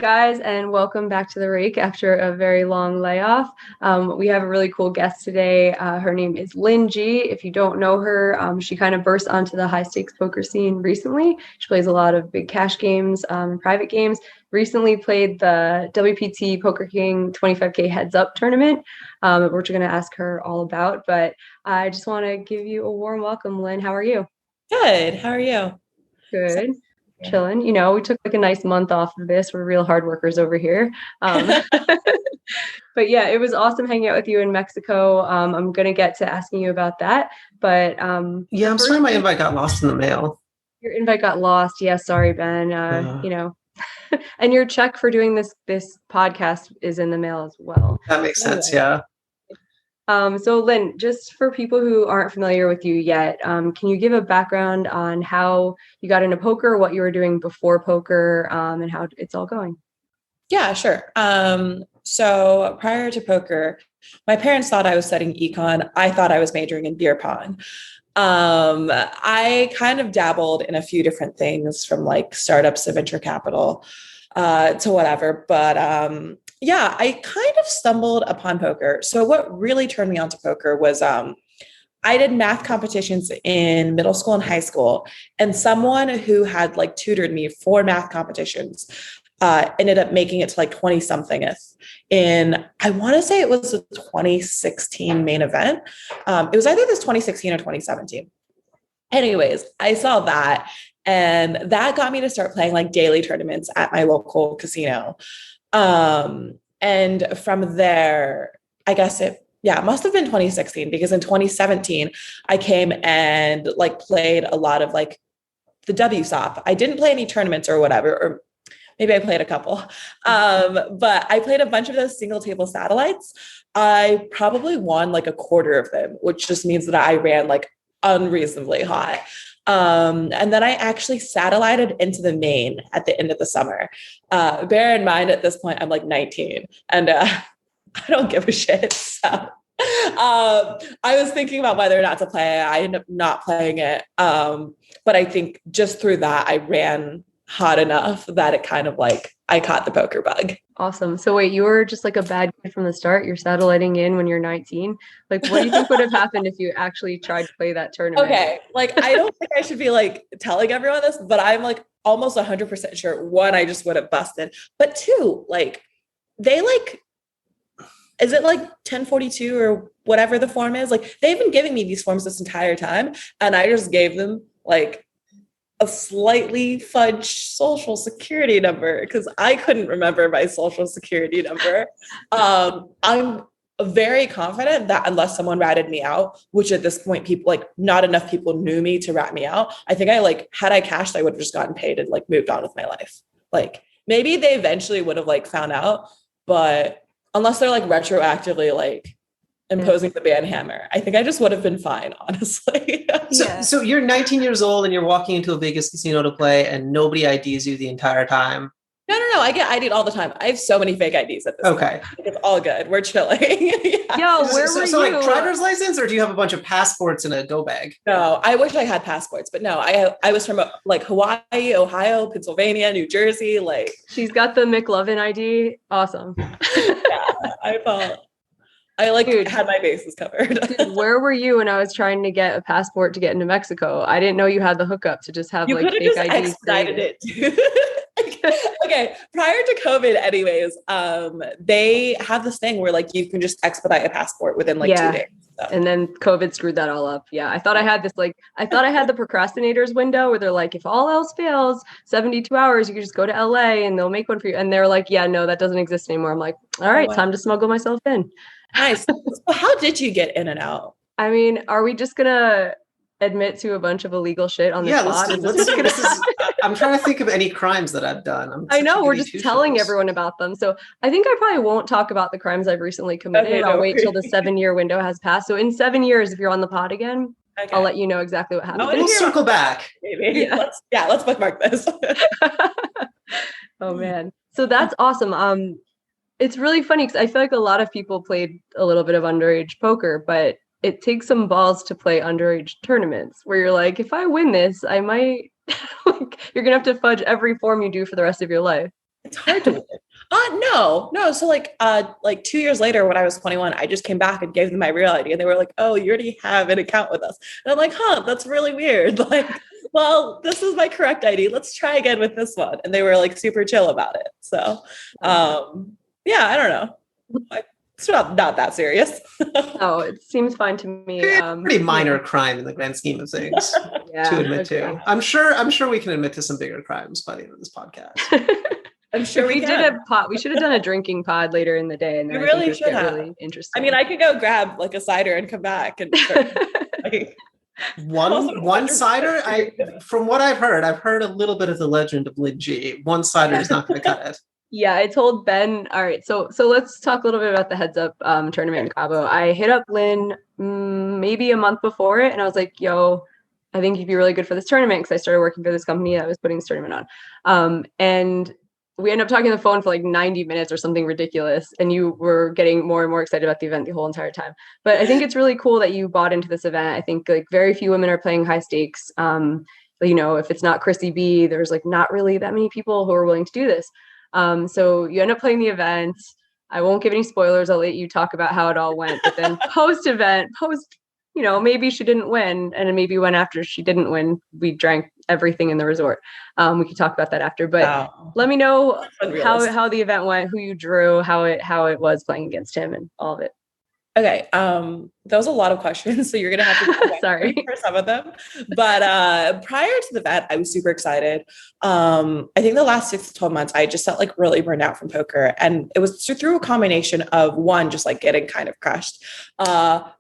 guys, and welcome back to the Rake after a very long layoff. We have a really cool guest today. Her name is Lynne Ji. If you don't know her, she kind of burst onto the high stakes poker scene recently. She plays a lot of big cash games, private games. Recently played the WPT Poker King 25K Heads Up tournament, which we're going to ask her all about. But I just want to give you a warm welcome, Lynne. How are you? Good. How are you? Good. Chilling. You know, we took like a nice month off of this. We're real hard workers over here. But yeah, it was awesome hanging out with you in Mexico. I'm going to get to asking you about that. But yeah, I'm sorry my invite got lost in the mail. Your invite got lost. Yeah, sorry, Ben. You know, and your check for doing this podcast is in the mail as well. That makes sense. Yeah. So Lynne, just for people who aren't familiar with you yet, can you give a background on how you got into poker, what you were doing before poker, and how it's all going? Yeah, sure. So prior to poker, my parents thought I was studying econ. I thought I was majoring in beer pong. I kind of dabbled in a few different things, from like startups to venture capital to whatever. But yeah, I kind of stumbled upon poker. So what really turned me on to poker was I did math competitions in middle school and high school, and someone who had like tutored me for math competitions ended up making it to like 20 somethingth in, I want to say it was the 2016 main event. It was either this 2016 or 2017. Anyways, I saw that, and that got me to start playing like daily tournaments at my local casino. And from there, I guess it must have been 2016, because in 2017, I came and like played a lot of like the WSOP. I didn't play any tournaments or whatever, or maybe I played a couple. But I played a bunch of those single table satellites. I probably won like a quarter of them, which just means that I ran like unreasonably hot. And then I actually satellited into the main at the end of the summer. Bear in mind, at this point, I'm like 19, and I don't give a shit. So I was thinking about whether or not to play it. I ended up not playing it. But I think just through that, I ran hot enough that it kind of like, I caught the poker bug. Awesome. So wait, you were just like a bad kid from the start. You're satelliting in when you're 19. Like, what do you think would have happened if you actually tried to play that tournament? Okay. Like, I don't think I should be like telling everyone this, but I'm like almost 100% sure. One, I just would have busted. But two, like they like, is it like 1042 or whatever the form is? Like, they've been giving me these forms this entire time, and I just gave them like a slightly fudged social security number because I couldn't remember my social security number. I'm very confident that unless someone ratted me out, which at this point, people like not enough people knew me to rat me out. I think I like, had I cashed, I would have just gotten paid and like moved on with my life. Like maybe they eventually would have like found out, but unless they're like retroactively like imposing the ban hammer, I think I just would have been fine, honestly. So you're 19 years old and you're walking into a Vegas casino to play, and nobody IDs you the entire time. No. I get ID'd all the time. I have so many fake IDs at this point. It's all good. We're chilling. Yo, where were you? Like driver's license, or do you have a bunch of passports in a go bag? No, I wish I had passports, but no, I was from like Hawaii, Ohio, Pennsylvania, New Jersey. Like, she's got the McLovin ID. Awesome. Yeah, I like had my bases covered. Dude, where were you when I was trying to get a passport to get into Mexico? I didn't know you had the hookup to just have you like fake just IDs. Expedited it. Okay, prior to COVID, anyways, they have this thing where like you can just expedite a passport within like 2 days. So. And then COVID screwed that all up. Yeah, I thought I had this I thought I had the procrastinators window where they're like, if all else fails, 72 hours, you can just go to LA and they'll make one for you. And they're like, yeah, no, that doesn't exist anymore. I'm like, all right, time to smuggle myself in. Nice. So how did you get in and out? I mean, are we just gonna admit to a bunch of illegal shit on this pod? I'm trying to think of any crimes that I've done. I know, we're just telling everyone about them. So I think I probably won't talk about the crimes I've recently committed. Okay, I'll wait till the 7-year window has passed. So in 7 years, if you're on the pod again, I'll let you know exactly what happened. We'll circle back. Maybe. Let's bookmark this. Oh man. So that's awesome. It's really funny because I feel like a lot of people played a little bit of underage poker, but it takes some balls to play underage tournaments where you're like, if I win this, I might like, you're gonna have to fudge every form you do for the rest of your life. It's hard to win. No. So like 2 years later, when I was 21, I just came back and gave them my real ID, and they were like, "Oh, you already have an account with us." And I'm like, "Huh, that's really weird." Like, well, this is my correct ID. Let's try again with this one. And they were like super chill about it. So, yeah, I don't know. It's not that serious. Oh, it seems fine to me. Pretty minor crime in the grand scheme of things to admit to. I'm sure we can admit to some bigger crimes by the end of this podcast. I'm sure we did a pod. We should have done a drinking pod later in the day, and we really should have. Really interesting. I mean, I could go grab like a cider and come back and like, one cider. From what I've heard a little bit of the legend of Lynne Ji. One cider is not going to cut it. Yeah, I told Ben. All right, so let's talk a little bit about the Heads Up tournament in Cabo. I hit up Lynne maybe a month before it, and I was like, "Yo, I think you'd be really good for this tournament," because I started working for this company that was putting this tournament on. And we ended up talking on the phone for like 90 minutes or something ridiculous, and you were getting more and more excited about the event the whole entire time. But I think it's really cool that you bought into this event. I think like very few women are playing high stakes. If it's not Chrissy B, there's like not really that many people who are willing to do this. So you end up playing the event. I won't give any spoilers. I'll let you talk about how it all went. But then maybe she didn't win, and maybe when after she didn't win, we drank everything in the resort. We could talk about that after, but let me know how the event went, who you drew, how it was playing against him, and all of it. Okay. That was a lot of questions, so you're gonna have to sorry for some of them. But prior to the event, I was super excited. I think the last 6 to 12 months, I just felt like really burned out from poker, and it was through a combination of one, just like getting kind of crushed,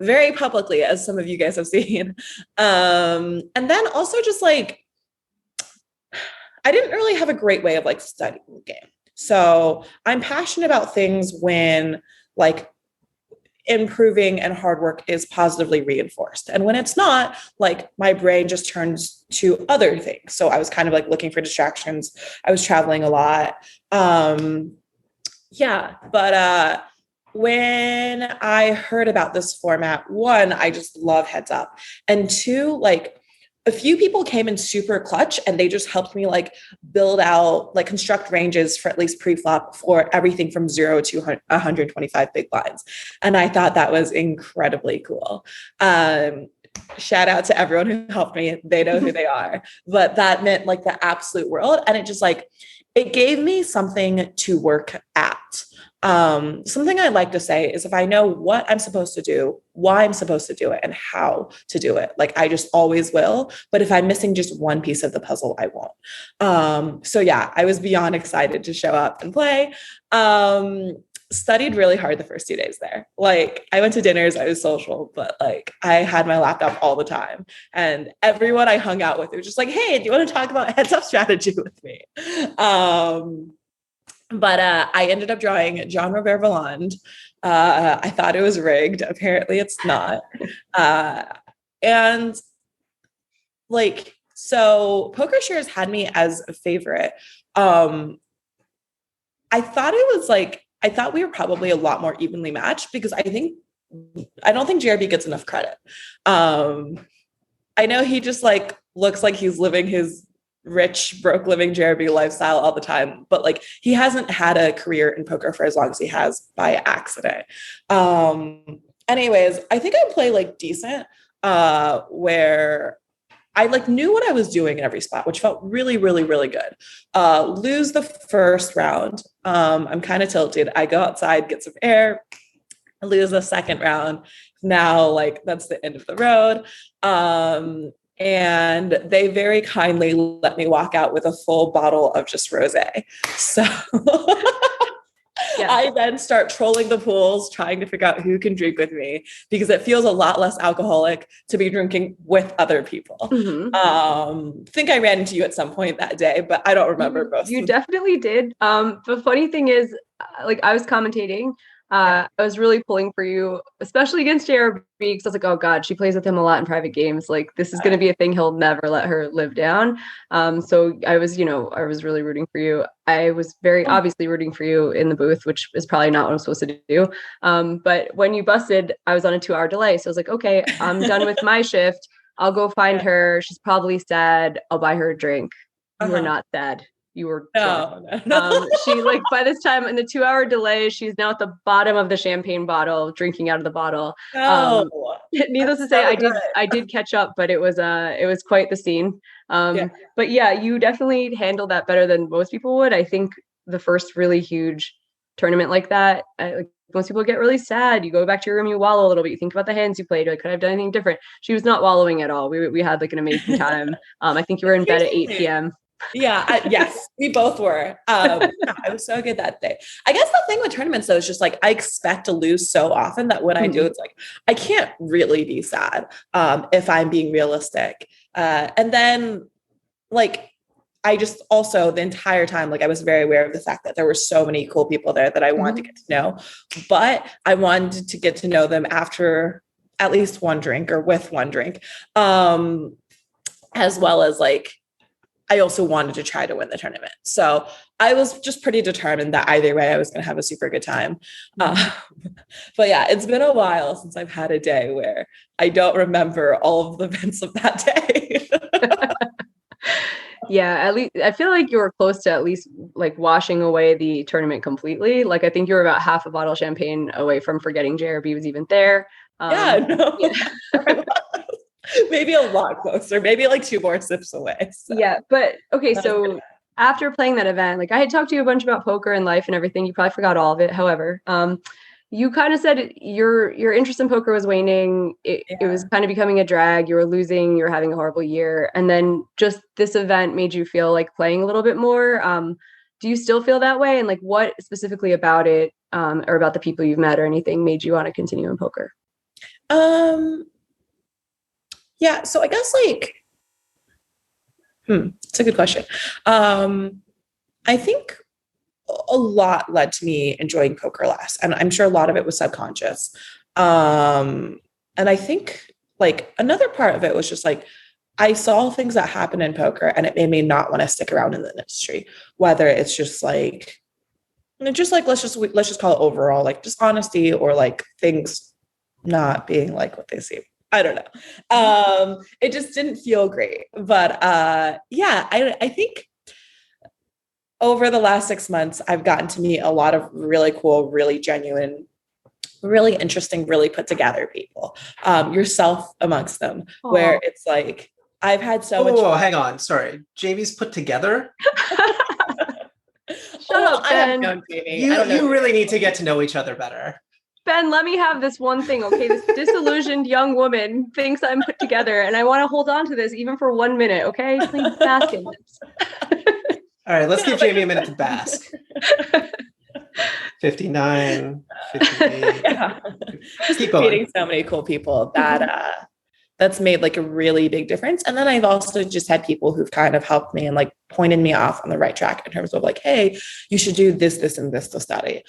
very publicly, as some of you guys have seen, and then also just like I didn't really have a great way of like studying the game. So I'm passionate about things when like improving and hard work is positively reinforced. And when it's not, like my brain just turns to other things. So I was kind of like looking for distractions. I was traveling a lot. But when I heard about this format, one, I just love Heads Up. And two, like a few people came in super clutch, and they just helped me like build out, like construct ranges for at least pre-flop for everything from 0 to 125 big blinds. And I thought that was incredibly cool. Shout out to everyone who helped me. They know who they are, but that meant like the absolute world. And it just like, it gave me something to work at. Something I like to say is if I know what I'm supposed to do, why I'm supposed to do it, and how to do it, like I just always will. But if I'm missing just one piece of the puzzle, I won't. So yeah, I was beyond excited to show up and play. Studied really hard the first 2 days there. Like I went to dinners, I was social, but like I had my laptop all the time, and everyone I hung out with, it was just like, "Hey, do you want to talk about Heads Up strategy with me?" But I ended up drawing Jean Robert Bellande. I thought it was rigged. Apparently it's not. And like, so PokerShares had me as a favorite. I thought we were probably a lot more evenly matched, because I don't think JRB gets enough credit. I know he just like looks like he's living his rich, broke living JRB lifestyle all the time, but like he hasn't had a career in poker for as long as he has by accident. Anyways, I think I play like decent, where I like knew what I was doing in every spot, which felt really, really, really good. Lose the first round. I'm kind of tilted. I go outside, get some air, lose the second round. Now, like that's the end of the road. And they very kindly let me walk out with a full bottle of just rosé. So I then start trolling the pools, trying to figure out who can drink with me, because it feels a lot less alcoholic to be drinking with other people. Think I ran into you at some point that day, but I don't remember most. You definitely did. The funny thing is, like I was commentating. I was really pulling for you, especially against JRB, because I was like, oh God, she plays with him a lot in private games. Like this is going to be a thing he'll never let her live down. So I was really rooting for you. I was very obviously rooting for you in the booth, which is probably not what I'm supposed to do. But when you busted, I was on a 2-hour delay. So I was like, okay, I'm done with my shift. I'll go find her. She's probably sad. I'll buy her a drink. You were not sad. you were drunk. No. She like by this time in the 2-hour delay, she's now at the bottom of the champagne bottle, drinking out of the bottle. No. Needless to say, I did catch up, but it was quite the scene. But yeah, you definitely handled that better than most people would. I think the first really huge tournament like that, like most people get really sad. You go back to your room, you wallow a little bit. You think about the hands you played. Like, could I have done anything different? She was not wallowing at all. We had like an amazing time. I think you were in bed at 8 p.m. Yeah. Yes, we both were. I was so good that day. I guess the thing with tournaments though is just like I expect to lose so often that when I do, it's like I can't really be sad if I'm being realistic. And then like I just also the entire time, like I was very aware of the fact that there were so many cool people there that I wanted to get to know, but I wanted to get to know them after at least one drink or with one drink, as well as like, I also wanted to try to win the tournament. So I was just pretty determined that either way, I was going to have a super good time. But yeah, it's been a while since I've had a day where I don't remember all of the events of that day. Yeah, at least I feel like you were close to at least like washing away the tournament completely. Like I think you were about half a bottle of champagne away from forgetting JRB was even there. Maybe a lot closer, maybe like 2 more sips away. So. Yeah, but okay, so after playing that event, like I had talked to you a bunch about poker and life and everything. You probably forgot all of it. However, you kind of said your interest in poker was waning. It was kind of becoming a drag. You were losing. You were having a horrible year. And then just this event made you feel like playing a little bit more. Do you still feel that way? And like what specifically about it or about the people you've met or anything made you want to continue in poker? Yeah. So I guess like, it's a good question. I think a lot led to me enjoying poker less. And I'm sure a lot of it was subconscious. And I think like another part of it was just like, I saw things that happen in poker and it made me not want to stick around in the industry, whether it's just like, let's just call it overall, like dishonesty or like things not being like what they seem. I don't know. It just didn't feel great. But I think over the last 6 months, I've gotten to meet a lot of really cool, really genuine, really interesting, really put together people. Yourself amongst them, where it's like, I've had so much. Oh, hang on. Sorry. Jamie's put together? Shut up, Ben. You really need to get to know each other better. Ben, let me have this one thing, okay? This disillusioned young woman thinks I'm put together, and I want to hold on to this even for 1 minute, okay? Please bask in this. All right, let's give Jamie a minute to bask. 59, 58. Yeah. Just meeting so many cool people that that's made like a really big difference. And then I've also just had people who've kind of helped me and like pointed me off on the right track in terms of like, hey, you should do this, this, and this to study.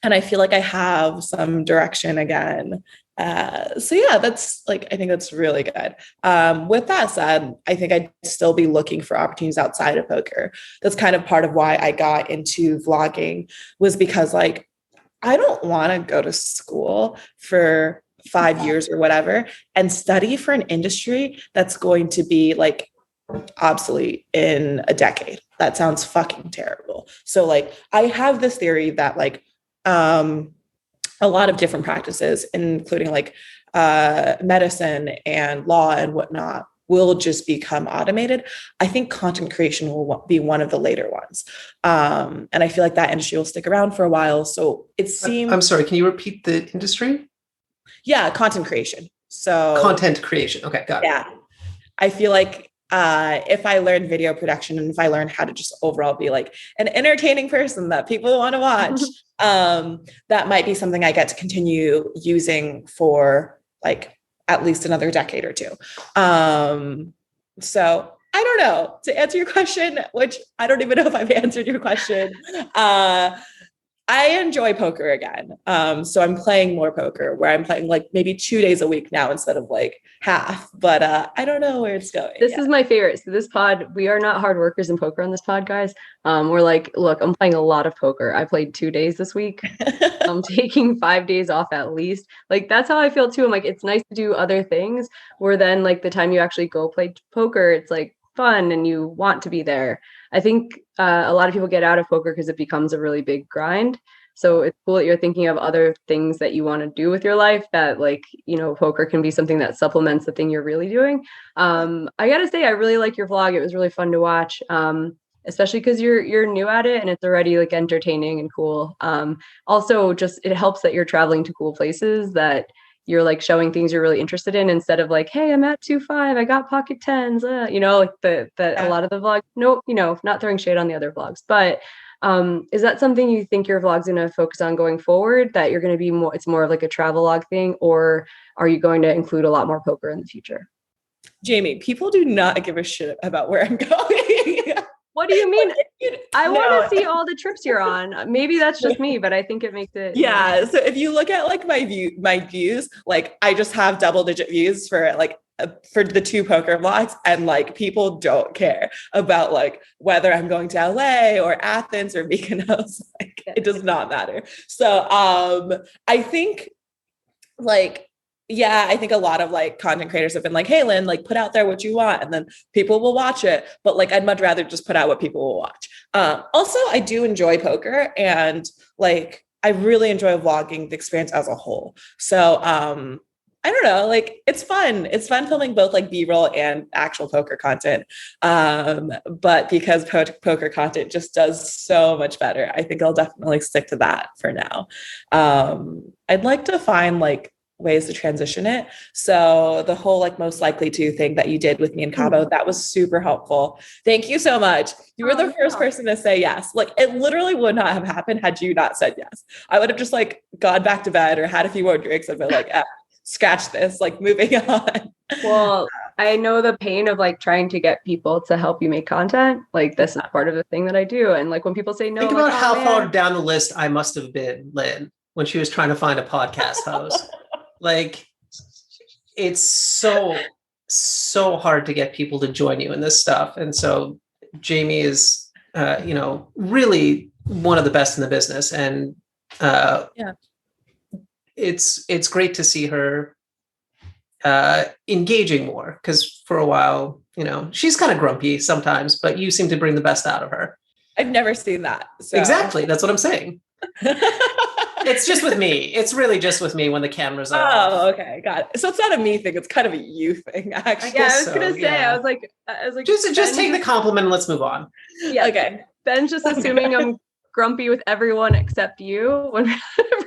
And I feel like I have some direction again. So yeah, that's like, I think that's really good. With that said, I think I'd still be looking for opportunities outside of poker. That's kind of part of why I got into vlogging, was because like, I don't want to go to school for 5 years or whatever and study for an industry that's going to be like obsolete in a decade. That sounds fucking terrible. So like, I have this theory that like, a lot of different practices, including like medicine and law and whatnot, will just become automated. I think content creation will be one of the later ones. And I feel like that industry will stick around for a while. So it seems... I'm sorry, can you repeat the industry? Yeah, content creation. So content creation. Okay, got it. Yeah. I feel like if I learn video production and if I learn how to just overall be like an entertaining person that people want to watch, that might be something I get to continue using for like at least another decade or two. So I don't know, to answer your question, which I don't even know if I've answered your question. I enjoy poker again. So I'm playing more poker, where I'm playing like maybe 2 days a week now instead of like half, but I don't know where it's going. This is my favorite. So this pod, we are not hard workers in poker on this pod, guys. We're like, look, I'm playing a lot of poker. I played 2 days this week. I'm taking 5 days off at least. Like, that's how I feel too. I'm like, it's nice to do other things, where then like the time you actually go play poker, it's like, fun and you want to be there. I think a lot of people get out of poker because it becomes a really big grind. So it's cool that you're thinking of other things that you want to do with your life, that like, you know, poker can be something that supplements the thing you're really doing. I gotta say, I really like your vlog. It was really fun to watch. Especially because you're new at it and it's already like entertaining and cool. Also just it helps that you're traveling to cool places, that you're like showing things you're really interested in instead of like, hey, I'm at 2-5, I got pocket tens, you know, like a lot of the vlogs, no, you know, not throwing shade on the other vlogs, but is that something you think your vlog's going to focus on going forward, that you're going to be more, it's more of like a travel log thing, or are you going to include a lot more poker in the future? Jamie, people do not give a shit about where I'm going. What do you mean? I want to see all the trips you're on. Maybe that's just me, but I think it makes it. Yeah. So if you look at like my views, like I just have double-digit views for the 2 poker vlogs, and like people don't care about like whether I'm going to LA or Athens or Mykonos. Like it does not matter. So I think like, yeah, I think a lot of like content creators have been like, hey, Lynn, like put out there what you want and then people will watch it. But like, I'd much rather just put out what people will watch. Also, I do enjoy poker, and like, I really enjoy vlogging the experience as a whole. So I don't know, like it's fun. It's fun filming both like B-roll and actual poker content. But because poker content just does so much better, I think I'll definitely stick to that for now. I'd like to find like ways to transition it. So the whole like most likely to thing that you did with me in Cabo, that was super helpful. Thank you so much. You were the first person to say yes. Like it literally would not have happened had you not said yes. I would have just like gone back to bed or had a few more drinks and been like, scratch this, like moving on. Well, I know the pain of like trying to get people to help you make content. Like this is part of the thing that I do. And like when people say no, think about like, how far down the list I must have been, Lynn, when she was trying to find a podcast host. Like it's so hard to get people to join you in this stuff. And so Jamie is, really one of the best in the business. And it's great to see her engaging more, because for a while, she's kind of grumpy sometimes, but you seem to bring the best out of her. I've never seen that. So. Exactly. That's what I'm saying. It's just with me. It's really just with me when the cameras are off. Oh, okay. Got it. So it's not a me thing. It's kind of a you thing, actually. Yeah, I was going to say, I was like, just take the compliment and let's move on. Yeah. Okay. Ben's just assuming I'm grumpy with everyone except you. When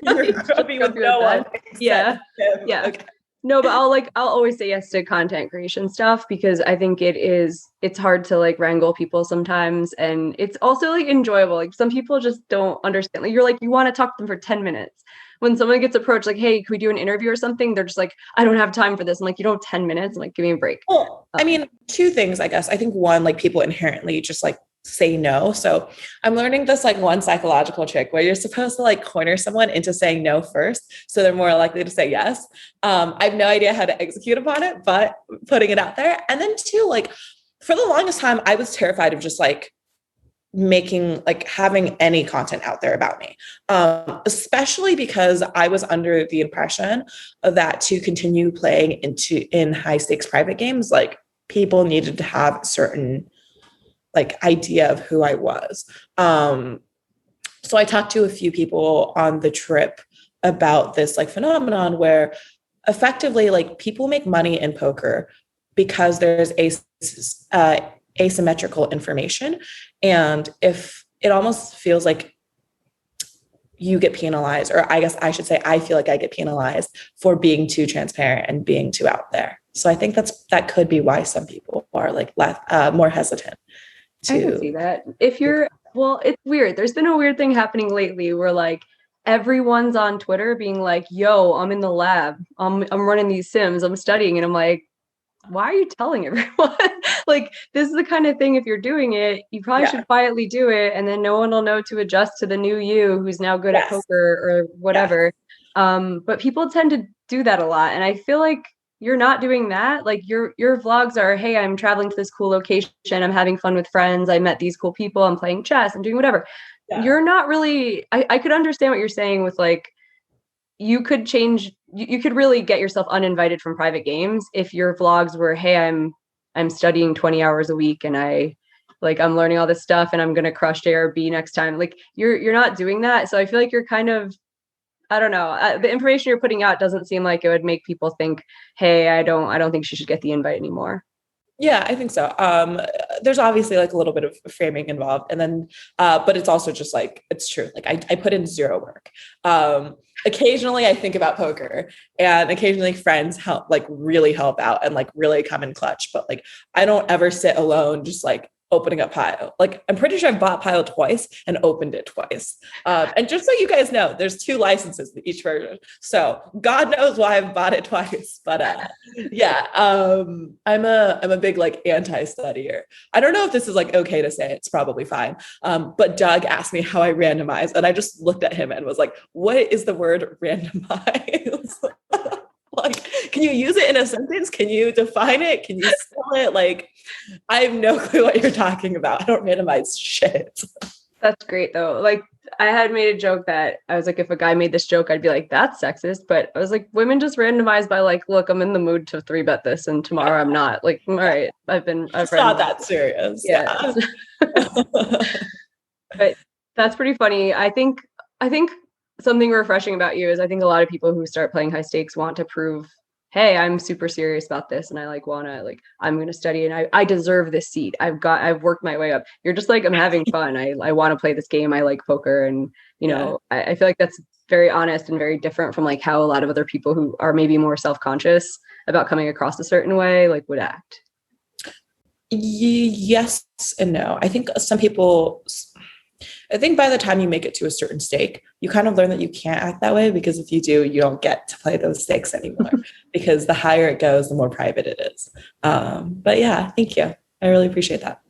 really you're grumpy with no one. Yeah. Yeah. Okay. No, but I'll always say yes to content creation stuff, because I think it's hard to like wrangle people sometimes. And it's also like enjoyable. Like some people just don't understand. Like you're like, you want to talk to them for 10 minutes. When someone gets approached like, hey, can we do an interview or something? They're just like, I don't have time for this. I'm like, you don't have 10 minutes. I'm like, give me a break. Well, I mean, 2 things, I guess. I think one, like people inherently just like say no. So I'm learning this like one psychological trick where you're supposed to like corner someone into saying no first, so they're more likely to say yes. I have no idea how to execute upon it, but putting it out there. And then 2, like for the longest time, I was terrified of just like having any content out there about me, especially because I was under the impression that to continue playing in high stakes private games, like people needed to have certain like idea of who I was. So I talked to a few people on the trip about this like phenomenon where effectively like people make money in poker because there's asymmetrical information. And if it almost feels like you get penalized, or I guess I should say, I feel like I get penalized for being too transparent and being too out there. So I think that could be why some people are like more hesitant. I can see that. It's weird. There's been a weird thing happening lately where like everyone's on Twitter being like, yo, I'm in the lab. I'm running these sims. I'm studying. And I'm like, why are you telling everyone? Like, this is the kind of thing, if you're doing it, you probably should quietly do it. And then no one will know to adjust to the new you who's now good at poker or whatever. But people tend to do that a lot. And I feel like you're not doing that. Like your vlogs are, hey, I'm traveling to this cool location. I'm having fun with friends. I met these cool people. I'm playing chess. I'm doing whatever. Yeah. You're not really, I could understand what you're saying with like, you could change, you could really get yourself uninvited from private games if your vlogs were, hey, I'm I'm studying 20 hours a week and I'm learning all this stuff and I'm going to crush JRB next time. Like you're not doing that. So I feel like you're kind of, I don't know. The information you're putting out doesn't seem like it would make people think, hey, I don't think she should get the invite anymore. Yeah, I think so. There's obviously like a little bit of framing involved, and then, but it's also just like, it's true. Like I put in zero work. Occasionally I think about poker, and occasionally friends really help out and like really come in clutch, but like, I don't ever sit alone, just like opening up Pile. Like, I'm pretty sure I've bought Pile twice and opened it twice. And just so you guys know, there's 2 licenses to each version. So God knows why I've bought it twice. But yeah, I'm a big like anti-studier. I don't know if this is like okay to say. It's probably fine. But Doug asked me how I randomize, and I just looked at him and was like, what is the word randomize? Like, can you use it in a sentence? Can you define it? Can you spell it? Like, I have no clue what you're talking about. I don't randomize shit. That's great though. Like I had made a joke that I was like, if a guy made this joke, I'd be like, that's sexist. But I was like, women just randomize by like, look, I'm in the mood to 3-bet this, and tomorrow I'm not. Like, all right, It's not that serious. Yeah. But that's pretty funny. I think something refreshing about you is I think a lot of people who start playing high stakes want to prove, hey, I'm super serious about this. And I I'm going to study and I deserve this seat. I've worked my way up. You're just like, I'm having fun. I want to play this game. I like poker. And, I feel like that's very honest and very different from like how a lot of other people who are maybe more self-conscious about coming across a certain way, like would act. Yes and no. I think by the time you make it to a certain stake, you kind of learn that you can't act that way, because if you do, you don't get to play those stakes anymore because the higher it goes, the more private it is. But yeah, thank you. I really appreciate that.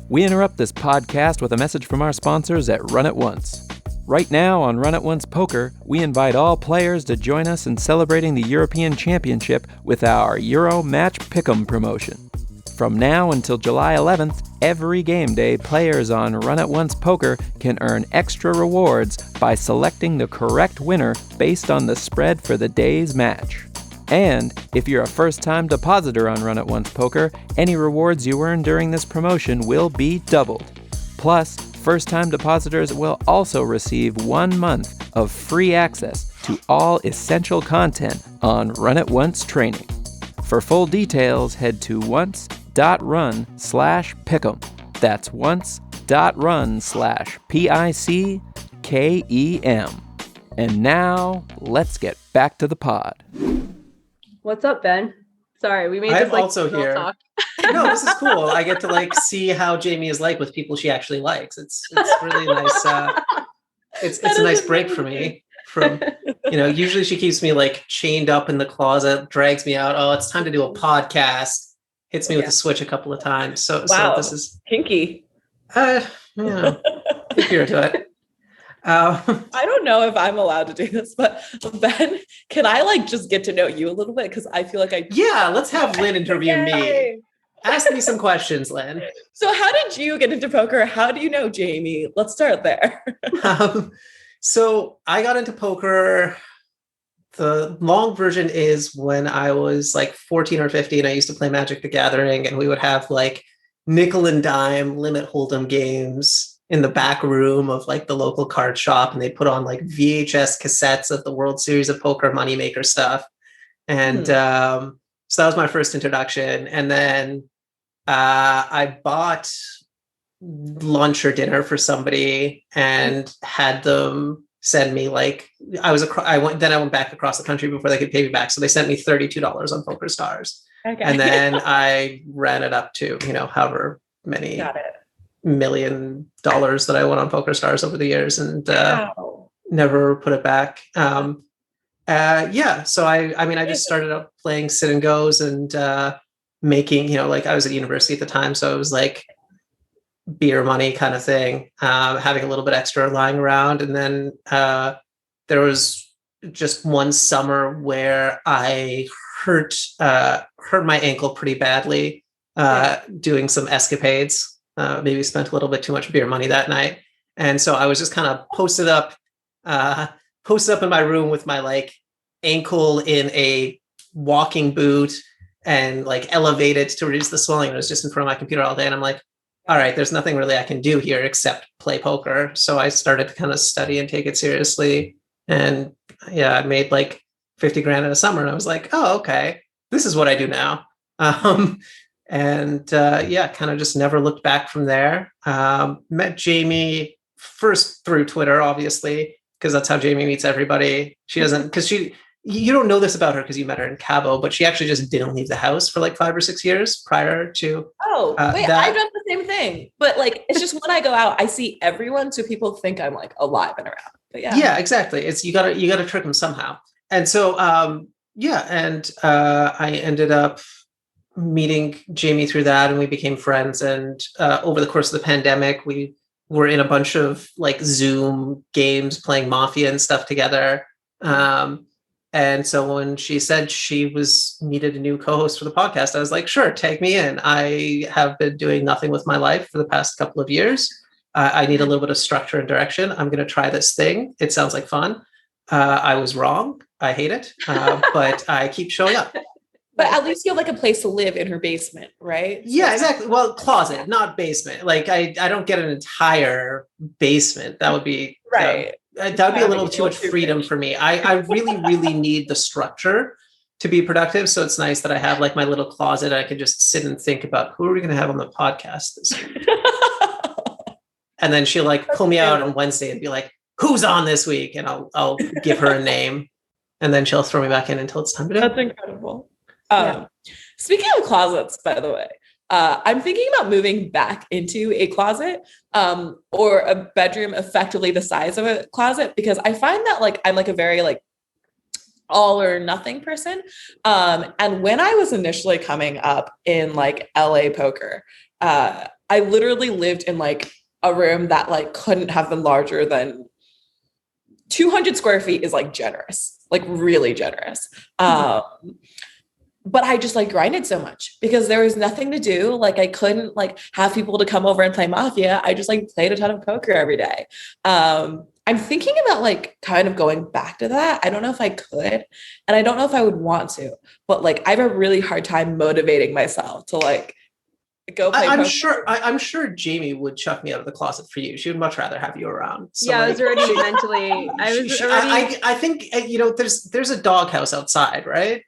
We interrupt this podcast with a message from our sponsors at Run It Once. Right now on Run It Once Poker, we invite all players to join us in celebrating the European Championship with our Euro Match Pick'em promotion. From now until July 11th, every game day, players on Run It Once Poker can earn extra rewards by selecting the correct winner based on the spread for the day's match. And if you're a first-time depositor on Run It Once Poker, any rewards you earn during this promotion will be doubled. Plus, first-time depositors will also receive 1 month of free access to all essential content on Run It Once training. For full details, head to once.run/pick'em. That's once.run/PICKEM. And now, let's get back to the pod. What's up, Ben? Sorry, we made I'm this like also here. talk. No, this is cool. I get to like see how Jamie is like with people she actually likes. It's really nice. It's a nice break for me from, usually she keeps me like chained up in the closet, drags me out. Oh, it's time to do a podcast. Hits me with a switch a couple of times. So this is kinky. If you're into it. I don't know if I'm allowed to do this, but Ben, can I like just get to know you a little bit? Because I feel like let's have Lynne interview me. Ask me some questions, Lynne. So how did you get into poker? How do you know Jamie? Let's start there. So I got into poker. The long version is when I was like 14 or 15, I used to play Magic the Gathering, and we would have like nickel and dime limit hold'em games in the back room of like the local card shop, and they put on like VHS cassettes of the World Series of Poker Moneymaker stuff. And so that was my first introduction. And then I bought lunch or dinner for somebody and had them send me like, I went back across the country before they could pay me back. So they sent me $32 on Poker Stars. Okay. And then I ran it up to, however many $1 million that I won on Poker Stars over the years, and never put it back. So I just started up playing sit and goes and making, like I was at university at the time, so it was like beer money kind of thing, having a little bit extra lying around. And then there was just one summer where I hurt my ankle pretty badly doing some escapades. Maybe spent a little bit too much beer money that night. And so I was just kind of posted up in my room with my like ankle in a walking boot and like elevate it to reduce the swelling. It was just in front of my computer all day. And I'm like, all right, there's nothing really I can do here except play poker. So I started to kind of study and take it seriously. And yeah, I made like 50 grand in a summer. And I was like, oh, okay, this is what I do now. Yeah, kind of just never looked back from there. Met Jamie first through Twitter, obviously, because that's how Jamie meets everybody. She doesn't, because you don't know this about her because you met her in Cabo, but she actually just didn't leave the house for like 5 or 6 years prior to. Wait, I've done the same thing, but like, it's just when I go out, I see everyone. So people think I'm like alive and around, but yeah, exactly. It's, you gotta trick them somehow. And so, I ended up meeting Jamie through that, and we became friends. And over the course of the pandemic, we were in a bunch of like Zoom games playing Mafia and stuff together. And so when she said she needed a new co-host for the podcast, I was like, sure, take me in. I have been doing nothing with my life for the past couple of years. I need a little bit of structure and direction. I'm going to try this thing. It sounds like fun. I was wrong. I hate it, but I keep showing up. But at least you have like a place to live in her basement, right? Yeah, exactly. Well, closet, not basement. Like I don't get an entire basement. That would be right. That would be a little too much freedom for me. I really, really need the structure to be productive. So it's nice that I have like my little closet. I can just sit and think about who are we going to have on the podcast this week. And then she'll like pull me out on Wednesday and be like, who's on this week? And I'll give her a name, and then she'll throw me back in until it's time to do. That's incredible. Speaking of closets, by the way, I'm thinking about moving back into a closet or a bedroom effectively the size of a closet, because I find that like I'm like a very like all or nothing person. And when I was initially coming up in like LA poker, I literally lived in like a room that like couldn't have been larger than 200 square feet is like generous, like really generous. But I just like grinded so much because there was nothing to do. Like I couldn't like have people to come over and play Mafia. I just like played a ton of poker every day. I'm thinking about like kind of going back to that. I don't know if I could, and I don't know if I would want to, but like I have a really hard time motivating myself to like go play poker. I'm sure Jamie would chuck me out of the closet for you. She would much rather have you around. So yeah, like, I was already mentally. I think there's a doghouse outside, right?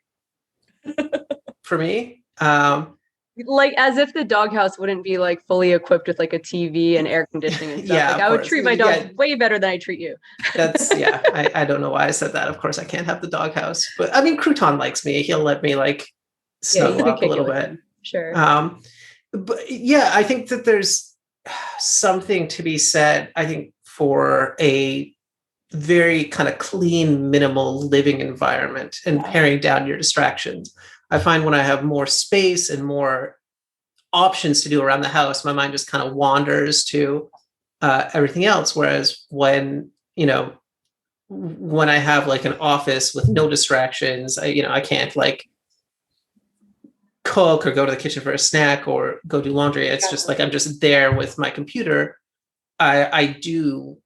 For me, like as if the doghouse wouldn't be like fully equipped with like a TV and air conditioning and stuff. Yeah, like I would treat my dog way better than I treat you. That's I don't know why I said that. Of course I can't have the doghouse, but I mean Crouton likes me. He'll let me like snuggle up a little bit. Sure. But yeah, I think that there's something to be said, I think, for a very kind of clean, minimal living environment and paring down your distractions. I find when I have more space and more options to do around the house, my mind just kind of wanders to everything else. Whereas when I have like an office with no distractions, I can't like cook or go to the kitchen for a snack or go do laundry. It's just like I'm just there with my computer. I do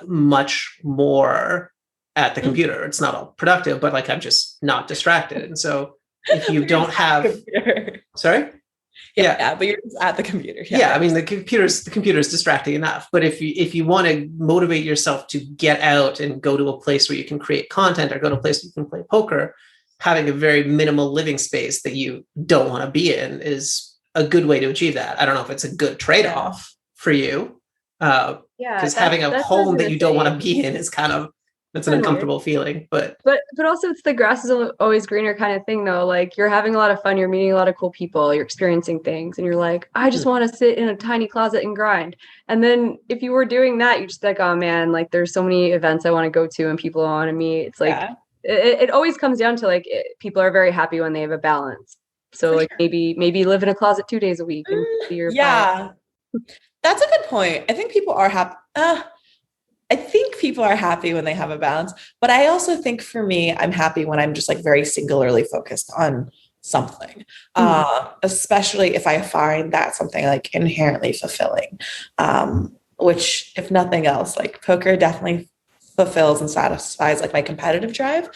much more at the computer. It's not all productive, but like I'm just not distracted. And so if you don't have, sorry, but you're just at the computer. I mean the computer's distracting enough. But if you want to motivate yourself to get out and go to a place where you can create content or go to a place where you can play poker, having a very minimal living space that you don't want to be in is a good way to achieve that. I don't know if it's a good trade-off for you. Because having a home that you don't want to be in is kind of, that's an uncomfortable feeling, but also it's the grass is always greener kind of thing though. Like you're having a lot of fun, you're meeting a lot of cool people, you're experiencing things, and you're like, I just want to sit in a tiny closet and grind. And then if you were doing that, you're just like, oh man, like there's so many events I want to go to and people I want to meet. It's like it always comes down to like people are very happy when they have a balance. So like maybe live in a closet 2 days a week and be your balance. That's a good point. I think people are happy. I think people are happy when they have a balance, but I also think for me, I'm happy when I'm just like very singularly focused on something, especially if I find that something like inherently fulfilling, which if nothing else, like poker definitely fulfills and satisfies like my competitive drive.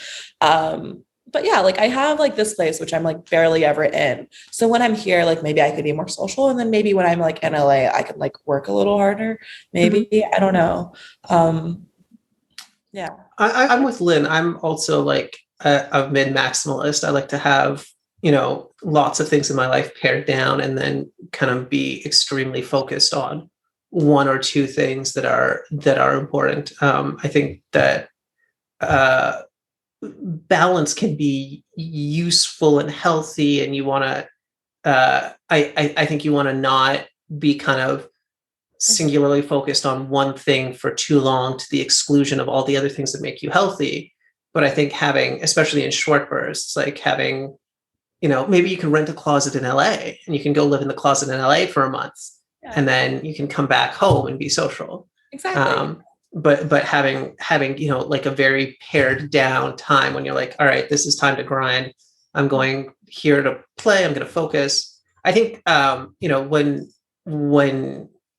but yeah, like I have like this place, which I'm like barely ever in. So when I'm here, like maybe I could be more social. And then maybe when I'm like in LA, I could like work a little harder. Maybe, I don't know. Yeah. I'm with Lynn. I'm also like a mid maximalist. I like to have, lots of things in my life pared down and then kind of be extremely focused on one or two things that are important. I think that balance can be useful and healthy, and you want to. I think you want to not be kind of singularly focused on one thing for too long to the exclusion of all the other things that make you healthy. But I think having, especially in short bursts, like having, maybe you can rent a closet in LA and you can go live in the closet in LA for a month, and then you can come back home and be social. Exactly. But having, like a very pared down time when you're like, all right, this is time to grind. I'm going here to play. I'm going to focus. I think, when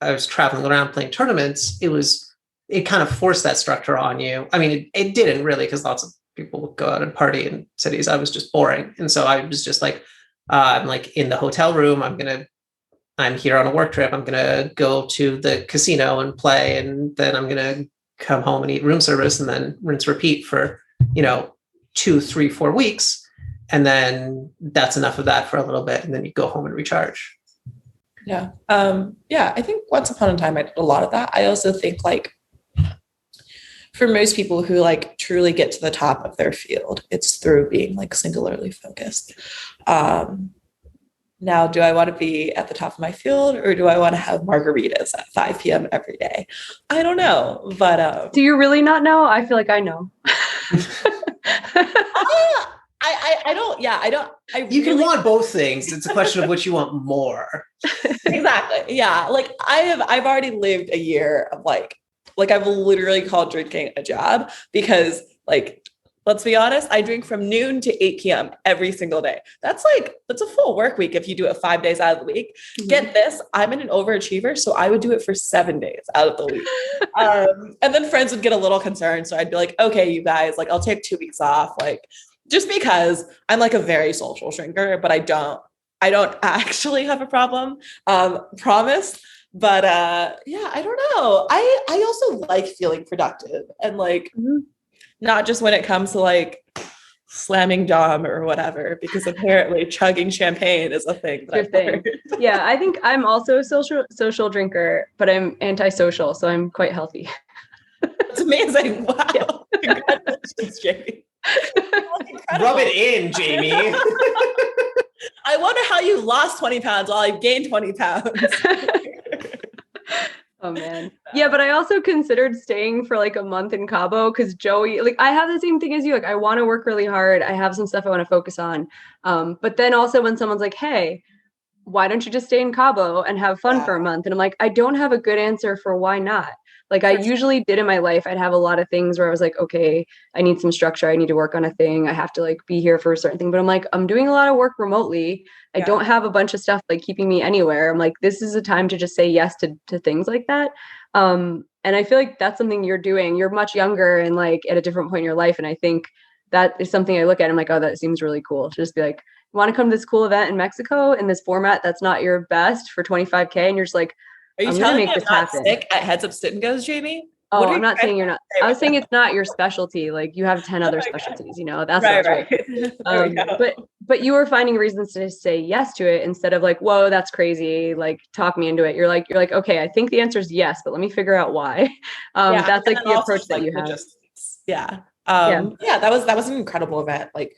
I was traveling around playing tournaments, it kind of forced that structure on you. I mean, it didn't really, because lots of people would go out and party in cities. I was just boring. And so I was just like, I'm like in the hotel room. I'm here on a work trip. I'm going to go to the casino and play. And then I'm going to come home and eat room service and then rinse, repeat for, 2, 3, 4 weeks. And then that's enough of that for a little bit. And then you go home and recharge. Yeah. I think once upon a time I did a lot of that. I also think like for most people who like truly get to the top of their field, it's through being like singularly focused. Now, do I want to be at the top of my field, or do I want to have margaritas at 5 p.m. every day? I don't know. But do you really not know? I feel like I know. I don't. Yeah, I don't. You can want both things. It's a question of which you want more. Exactly. Yeah. Like I've already lived a year of like I've literally called drinking a job because like, let's be honest, I drink from noon to 8 p.m. every single day. That's a full work week if you do it 5 days out of the week. Mm-hmm. Get this, I'm an overachiever, so I would do it for 7 days out of the week. And then friends would get a little concerned. So I'd be like, okay, you guys, like I'll take 2 weeks off. Like, just because I'm like a very social drinker, but I don't actually have a problem. Promise. But I don't know. I also like feeling productive and like, not just when it comes to like slamming Dom or whatever, because apparently chugging champagne is a thing. Yeah, I think I'm also a social drinker, but I'm antisocial, so I'm quite healthy. That's amazing. Wow. Yeah. Congratulations, Jamie. Rub it in, Jamie. I wonder how you lost 20 pounds while I've gained 20 pounds. Oh man. Yeah, but I also considered staying for like a month in Cabo because Joey, like I have the same thing as you. Like I want to work really hard. I have some stuff I want to focus on. But then also when someone's like, hey, why don't you just stay in Cabo and have fun for a month? And I'm like, I don't have a good answer for why not. Like I usually did in my life. I'd have a lot of things where I was like, okay, I need some structure. I need to work on a thing. I have to like be here for a certain thing. But I'm like, I'm doing a lot of work remotely. I don't have a bunch of stuff like keeping me anywhere. I'm like, this is a time to just say yes to things like that. And I feel like that's something you're doing. You're much younger and like at a different point in your life. And I think that is something I look at. I'm like, oh, that seems really cool. To just be like, you want to come to this cool event in Mexico in this format that's not your best for $25K. And you're just like, are you telling me I'm not sick at Heads Up Sit and Goes, Jamie? Oh, I'm not saying you're not. I was saying it's not your specialty. Like you have 10 other specialties, that's right. But you were finding reasons to say yes to it instead of like, whoa, that's crazy. Like talk me into it. You're like, okay, I think the answer is yes, but let me figure out why. That's like the approach that you have. That was an incredible event. Like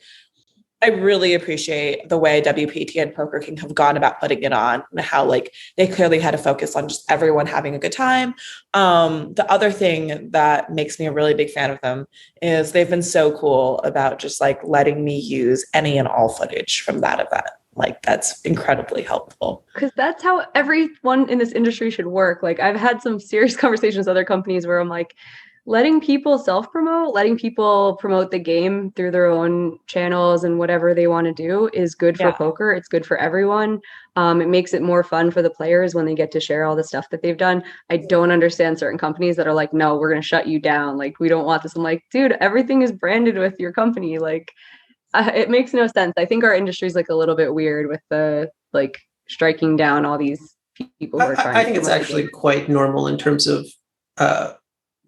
I really appreciate the way WPT and Poker King have gone about putting it on and how like they clearly had to focus on just everyone having a good time. The other thing that makes me a really big fan of them is they've been so cool about just like letting me use any and all footage from that event. Like that's incredibly helpful. Because that's how everyone in this industry should work. Like I've had some serious conversations with other companies where I'm like, letting people self-promote, letting people promote the game through their own channels and whatever they want to do is good for poker. It's good for everyone. It makes it more fun for the players when they get to share all the stuff that they've done. I don't understand certain companies that are like, no, we're going to shut you down. Like, we don't want this. I'm like, dude, everything is branded with your company. Like, It makes no sense. I think our industry is like a little bit weird with the like striking down all these people who are trying. I think it's actually quite normal in terms of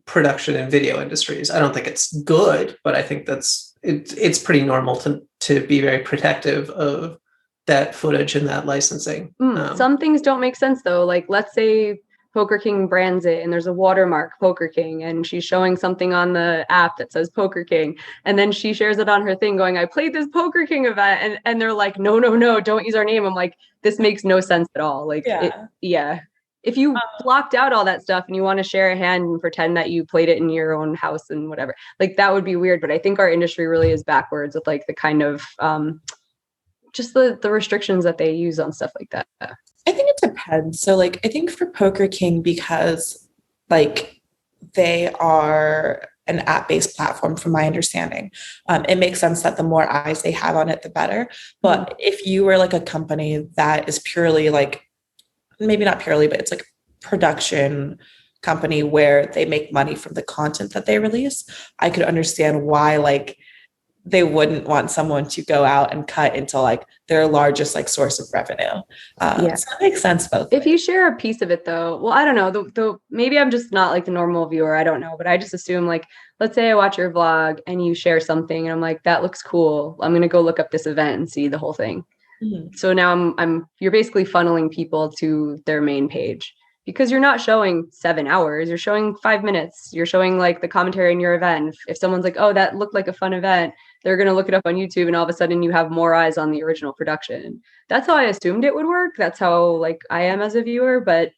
production and video industries. I don't think it's good, but I think it's pretty normal to be very protective of that footage and that licensing. Some things don't make sense though. Like let's say Poker King brands it and there's a watermark Poker King and she's showing something on the app that says Poker King and then she shares it on her thing going, I played this Poker King event and they're like, no, don't use our name. I'm like, this makes no sense at all. Like, if you blocked out all that stuff and you want to share a hand and pretend that you played it in your own house and whatever, like that would be weird. But I think our industry really is backwards with like the kind of just the restrictions that they use on stuff like that. I think it depends. So like, I think for Poker King, because like they are an app-based platform from my understanding, it makes sense that the more eyes they have on it, the better. But if you were like a company that is purely like, maybe not purely, but it's like production company where they make money from the content that they release, I could understand why like they wouldn't want someone to go out and cut into like their largest like source of revenue. So it makes sense both if you share a piece of it though, well, I don't know, though maybe I'm just not like the normal viewer. I don't know, but I just assume like, let's say I watch your vlog and you share something and I'm like, that looks cool. I'm going to go look up this event and see the whole thing. So now you're basically funneling people to their main page because you're not showing 7 hours, you're showing 5 minutes, you're showing like the commentary in your event. If someone's like, oh, that looked like a fun event, they're going to look it up on YouTube and all of a sudden you have more eyes on the original production. That's how I assumed it would work. That's how like I am as a viewer, but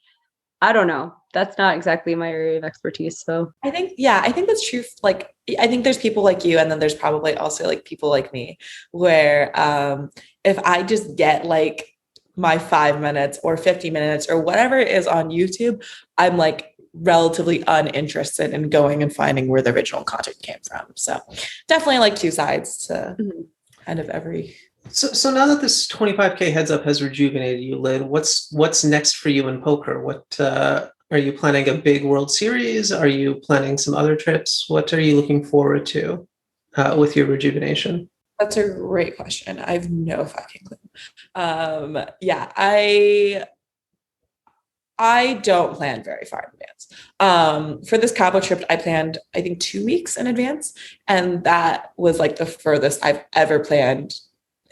I don't know. That's not exactly my area of expertise. So I think that's true. Like, I think there's people like you, and then there's probably also like people like me where if I just get like my 5 minutes or 50 minutes or whatever it is on YouTube, I'm like relatively uninterested in going and finding where the original content came from. So definitely like two sides to kind of every. So now that this 25K heads up has rejuvenated you, Lynn, what's next for you in poker? What are you planning a big World Series? Are you planning some other trips? What are you looking forward to with your rejuvenation? That's a great question. I have no fucking clue. I don't plan very far in advance. For this Cabo trip, I planned, I think 2 weeks in advance. And that was like the furthest I've ever planned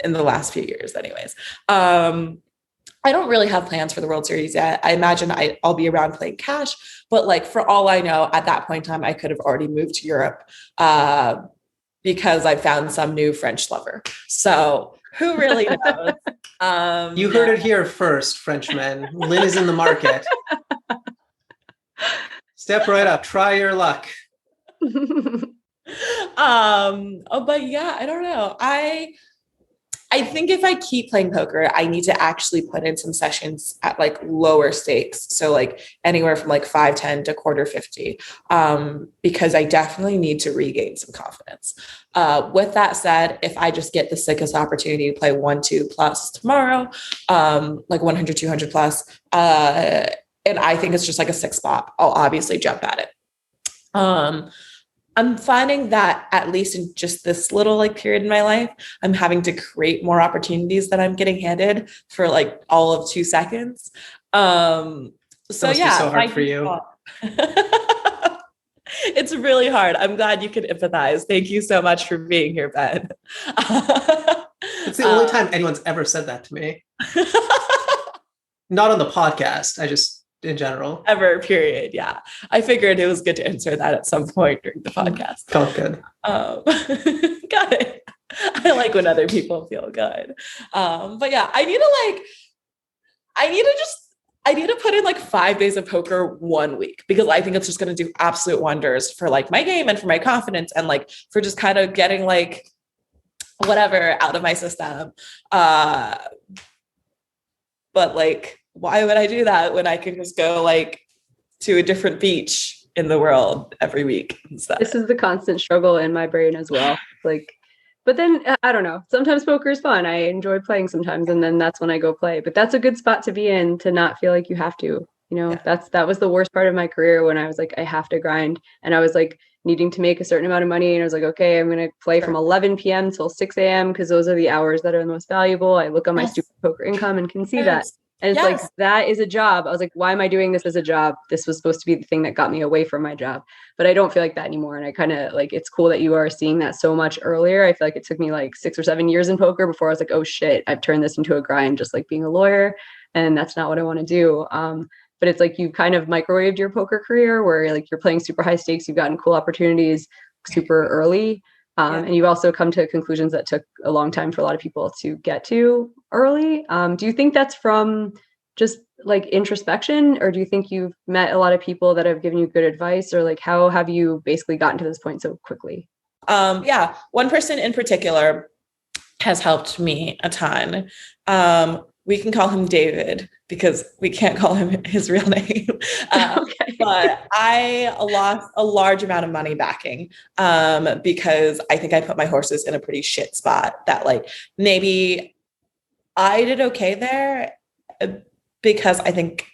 in the last few years anyways. I don't really have plans for the World Series yet. I imagine I'll be around playing cash, but like for all I know, at that point in time, I could have already moved to Europe because I found some new French lover. So who really knows? You heard it here first, Frenchmen. Lynn is in the market. Step right up. Try your luck. But yeah, I don't know. I think if I keep playing poker, I need to actually put in some sessions at like lower stakes. So like anywhere from like 5-10 to quarter 50, because I definitely need to regain some confidence. With that said, if I just get the sickest opportunity to play 1-2 plus tomorrow, like 100, 200 plus, and I think it's just like a 6 spot, I'll obviously jump at it. I'm finding that at least in just this little like period in my life, I'm having to create more opportunities that I'm getting handed for like all of 2 seconds. So yeah, so hard for you. It's really hard. I'm glad you can empathize. Thank you so much for being here, Ben. It's the only time anyone's ever said that to me. Not on the podcast. I just in general. Ever, period. Yeah. I figured it was good to answer that at some point during the podcast. Felt good. Got it. I like when other people feel good. But yeah, I need to put in like 5 days of poker 1 week because I think it's just going to do absolute wonders for like my game and for my confidence and like for just kind of getting like whatever out of my system. But like, why would I do that when I can just go like to a different beach in the world every week instead? This is the constant struggle in my brain as well. Like, but then I don't know. Sometimes poker is fun. I enjoy playing sometimes, and then that's when I go play. But that's a good spot to be in to not feel like you have to. You know, that was the worst part of my career when I was like, I have to grind, and I was like needing to make a certain amount of money. And I was like, okay, I'm going to play from 11 p.m. till 6 a.m. because those are the hours that are the most valuable. I look on my stupid poker income and can see that. And it's like, that is a job. I was like, why am I doing this as a job? This was supposed to be the thing that got me away from my job. But I don't feel like that anymore. And I kind of like, it's cool that you are seeing that so much earlier. I feel like it took me like 6 or 7 years in poker before I was like, oh shit, I've turned this into a grind, just like being a lawyer. And that's not what I want to do. But it's like you kind of microwaved your poker career where like you're playing super high stakes. You've gotten cool opportunities super early. And you've also come to conclusions that took a long time for a lot of people to get to early. Do you think that's from just like introspection, or do you think you've met a lot of people that have given you good advice, or like how have you basically gotten to this point so quickly? One person in particular has helped me a ton. We can call him David because we can't call him his real name. Okay. But I lost a large amount of money backing because I think I put my horses in a pretty shit spot that like maybe I did okay there because I think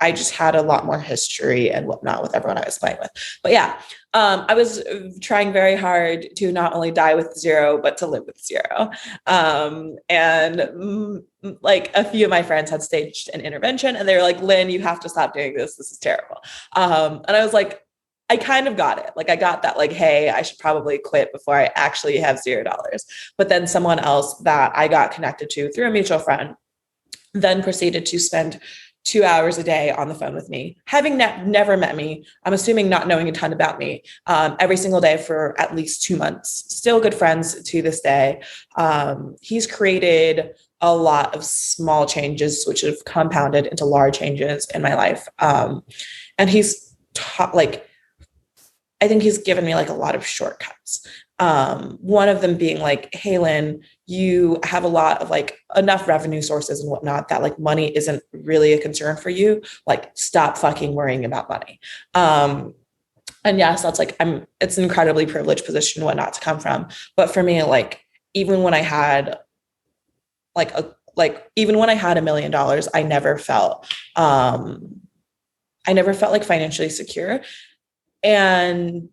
I just had a lot more history and whatnot with everyone I was playing with. But yeah, I was trying very hard to not only die with zero, but to live with zero. Like a few of my friends had staged an intervention and they were like, Lynn, you have to stop doing this. This is terrible. And I was like, I kind of got it. Like I got that like, hey, I should probably quit before I actually have $0. But then someone else that I got connected to through a mutual friend then proceeded to spend 2 hours a day on the phone with me, having never met me. I'm assuming not knowing a ton about me, every single day for at least 2 months, still good friends to this day. He's created a lot of small changes, which have compounded into large changes in my life. And he's taught, like, I think he's given me like a lot of shortcuts. One of them being like, hey, Lynn, you have a lot of like enough revenue sources and whatnot that like money isn't really a concern for you. Like stop fucking worrying about money. And yes, that's like, it's an incredibly privileged position and whatnot to come from. But for me, like, even when I had even when I had $1 million, I never felt like financially secure. And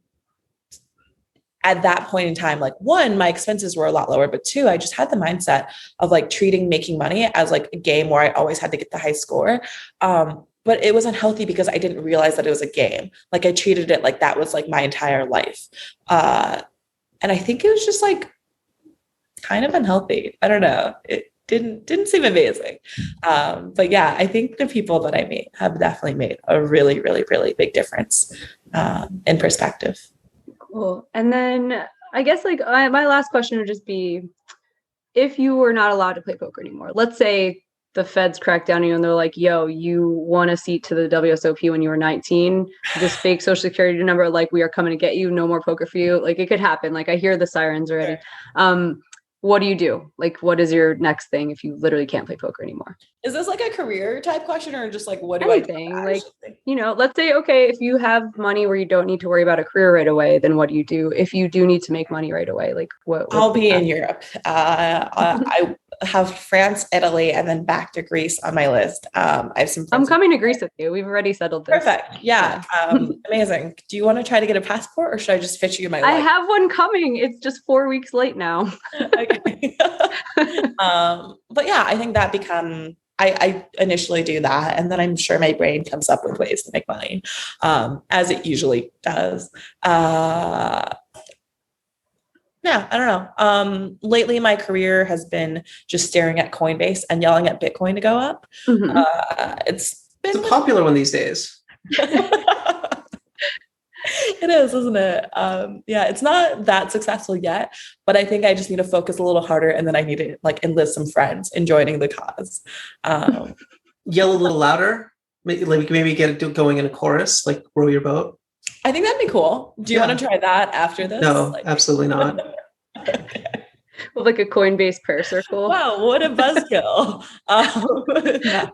at that point in time, like one, my expenses were a lot lower, but two, I just had the mindset of like treating making money as like a game where I always had to get the high score. But it was unhealthy because I didn't realize that it was a game. Like I treated it like that was like my entire life. And I think it was just like kind of unhealthy. I don't know. It didn't seem amazing. But yeah, I think the people that I meet have definitely made a really, really, really big difference in perspective. Cool. And then I guess like my last question would just be, if you were not allowed to play poker anymore, let's say the feds crack down on you and they're like, yo, you won a seat to the WSOP when you were 19, this fake social security number, like we are coming to get you, no more poker for you. Like it could happen. Like I hear the sirens already. Sure. What do you do? Like, what is your next thing if you literally can't play poker anymore? Is this like a career type question or just like, what do Anything, I do? Like, you know, let's say, okay, if you have money where you don't need to worry about a career right away, then what do you do? If you do need to make money right away, like I'll be in Europe. I have France, Italy, and then back to Greece on my list. I have some. I'm coming to Greece with you. We've already settled this. Perfect. Yeah. Amazing. Do you want to try to get a passport or should I just fit you in my life? I have one coming. It's just 4 weeks late now. Okay. But yeah, I think that I initially do that. And then I'm sure my brain comes up with ways to make money, as it usually does. Yeah, I don't know. Lately, my career has been just staring at Coinbase and yelling at Bitcoin to go up. Mm-hmm. It's a popular one these days. It is, isn't it? Yeah, it's not that successful yet, but I think I just need to focus a little harder, and then I need to like enlist some friends in joining the cause. Yell a little louder, maybe get it going in a chorus, like row your boat. I think that'd be cool. Do you want to try that after this? No, absolutely not. Okay. Well, like a Coinbase prayer circle. Wow, what a buzzkill. No.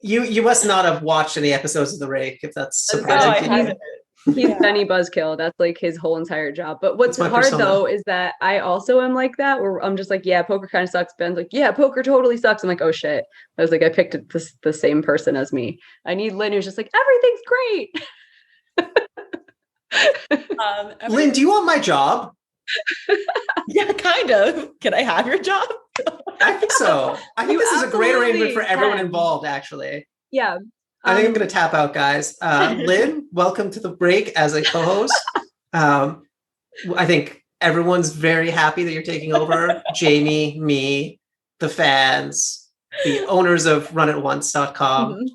You must not have watched any episodes of The Rake, if that's surprising to you. He's Benny Buzzkill. That's like his whole entire job. But what's hard persona. Though is that I also am like that, where I'm just like, yeah, poker kind of sucks. Ben's like, yeah, poker totally sucks. I'm like, oh shit. I was like, I picked the same person as me. I need Lynn who's just like, everything's great. Lynne, do you want my job? Yeah, kind of. Can I have your job? I think so. I think You this is a great arrangement for everyone can. involved, actually. Yeah. I think I'm going to tap out, guys. Lynne, welcome to the break as a co-host. I think everyone's very happy that you're taking over. Jamie, me, the fans, the owners of runatoonce.com.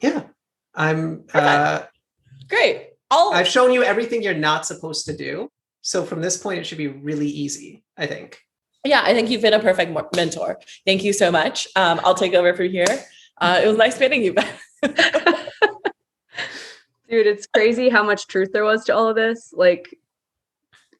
Yeah, I'm great. I've shown you everything you're not supposed to do. So from this point, it should be really easy, I think. Yeah, I think you've been a perfect mentor. Thank you so much. I'll take over from here. It was nice meeting you, Ben. Dude, it's crazy how much truth there was to all of this. Like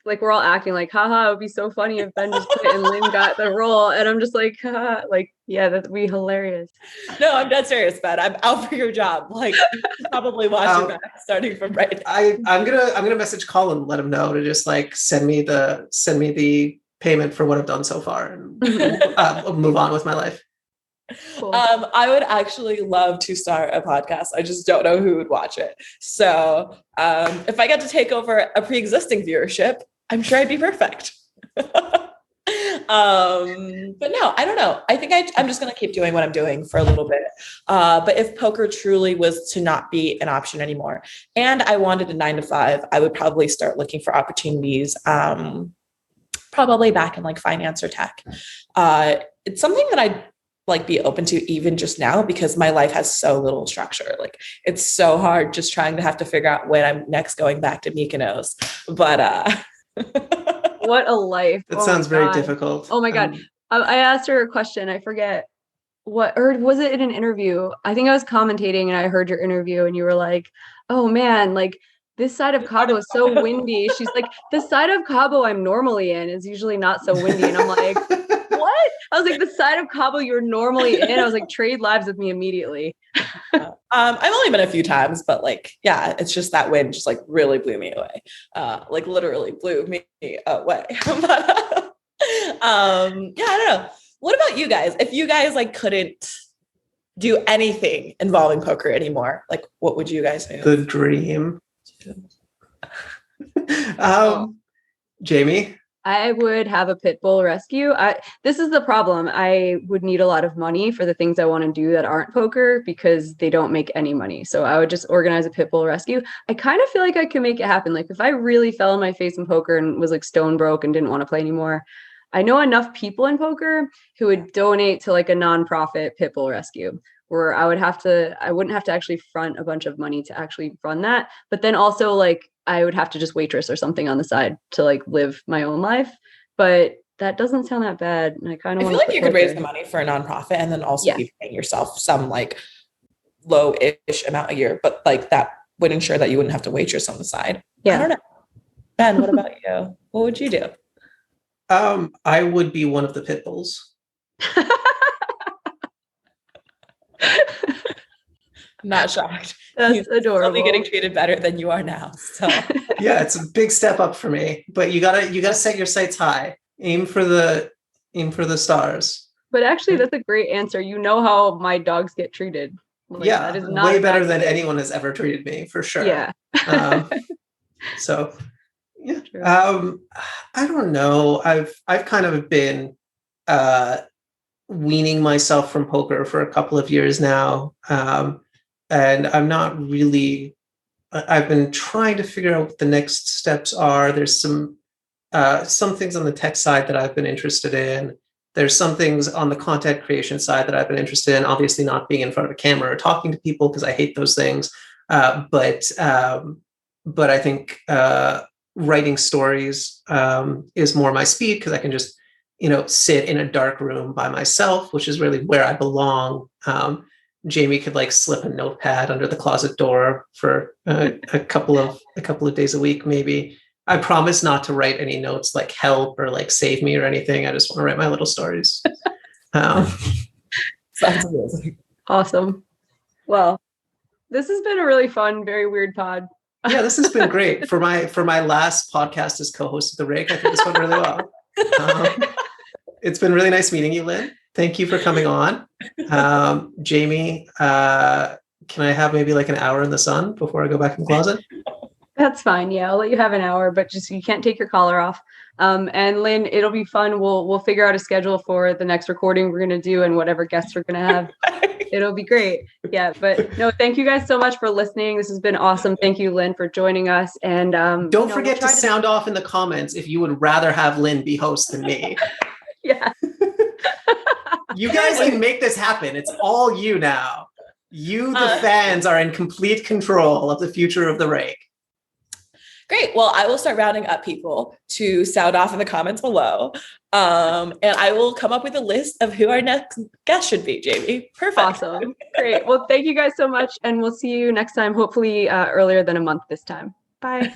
we're all acting like, haha, it would be so funny if Ben just quit and Lynne got the role. And I'm just like, haha, like, yeah, that'd be hilarious. No, I'm dead serious, Ben. I'm out for your job. Like, you should probably watch it back starting from right now. I'm gonna message Colin and let him know to just like send me the payment for what I've done so far, and I'll move on with my life. Cool. I would actually love to start a podcast. I just don't know who would watch it. So if I get to take over a pre-existing viewership, I'm sure I'd be perfect. But no, I don't know. I think I'm just going to keep doing what I'm doing for a little bit. But if poker truly was to not be an option anymore, and I wanted a 9-to-5, I would probably start looking for opportunities, probably back in like finance or tech. It's something that I'd like be open to even just now, because my life has so little structure. Like it's so hard just trying to have to figure out when I'm next going back to Mykonos. But what a life. That sounds very difficult. Oh my God. I asked her a question. I forget what, or was it in an interview? I think I was commentating and I heard your interview and you were like, oh man, like this side of Cabo is so windy. She's like, the side of Cabo I'm normally in is usually not so windy. And I'm like, what? I was like, the side of Cabo you're normally in. I was like, trade lives with me immediately. I've only been a few times, but like, yeah, it's just that wind just like really blew me away. Like literally blew me away. But yeah, I don't know. What about you guys? If you guys like couldn't do anything involving poker anymore, like what would you guys do? The dream. Jamie? I would have a pit bull rescue. This is the problem. I would need a lot of money for the things I want to do that aren't poker because they don't make any money. So I would just organize a pit bull rescue. I kind of feel like I could make it happen. Like if I really fell on my face in poker and was like stone broke and didn't want to play anymore, I know enough people in poker who would donate to like a nonprofit pit bull rescue, where I wouldn't have to actually front a bunch of money to actually run that. But then also like I would have to just waitress or something on the side to like live my own life. But that doesn't sound that bad. And I kind of want to feel like you could raise the money for a nonprofit and then also be paying yourself some like low-ish amount a year. But like that would ensure that you wouldn't have to waitress on the side. Yeah. I don't know. Ben, what about you? What would you do? I would be one of the pit bulls. Not shocked. That's adorable. Only getting treated better than you are now. So yeah, it's a big step up for me. But you gotta set your sights high. Aim for the stars. But actually, that's a great answer. You know how my dogs get treated. Like, yeah, that is not way better than anyone has ever treated me, for sure. Yeah. So yeah. I don't know. I've kind of been weaning myself from poker for a couple of years now. And I'm not really, I've been trying to figure out what the next steps are. There's some things on the tech side that I've been interested in. There's some things on the content creation side that I've been interested in, obviously not being in front of a camera or talking to people because I hate those things. But I think writing stories is more my speed because I can just, sit in a dark room by myself, which is really where I belong. Jamie could like slip a notepad under the closet door for a couple of days a week, maybe. I promise not to write any notes like help or like save me or anything. I just want to write my little stories. Sounds amazing. Awesome. Well, this has been a really fun, very weird pod. Yeah, this has been great. For my last podcast as co-host of the Rake, I think this went really well. It's been really nice meeting you, Lynne. Thank you for coming on. Jamie, can I have maybe like an hour in the sun before I go back in the closet? That's fine. Yeah, I'll let you have an hour, but just you can't take your collar off. And Lynn, it'll be fun. We'll figure out a schedule for the next recording we're gonna do and whatever guests we're gonna have. It'll be great. Yeah, but no, thank you guys so much for listening. This has been awesome. Thank you, Lynn, for joining us. And don't forget to sound off in the comments if you would rather have Lynn be host than me. Yeah. You guys can make this happen. It's all you now. You, the fans, are in complete control of the future of the Rake. Great. Well, I will start rounding up people to sound off in the comments below. And I will come up with a list of who our next guest should be, Jamie. Perfect. Awesome. Great. Well, thank you guys so much. And we'll see you next time, hopefully earlier than a month this time. Bye.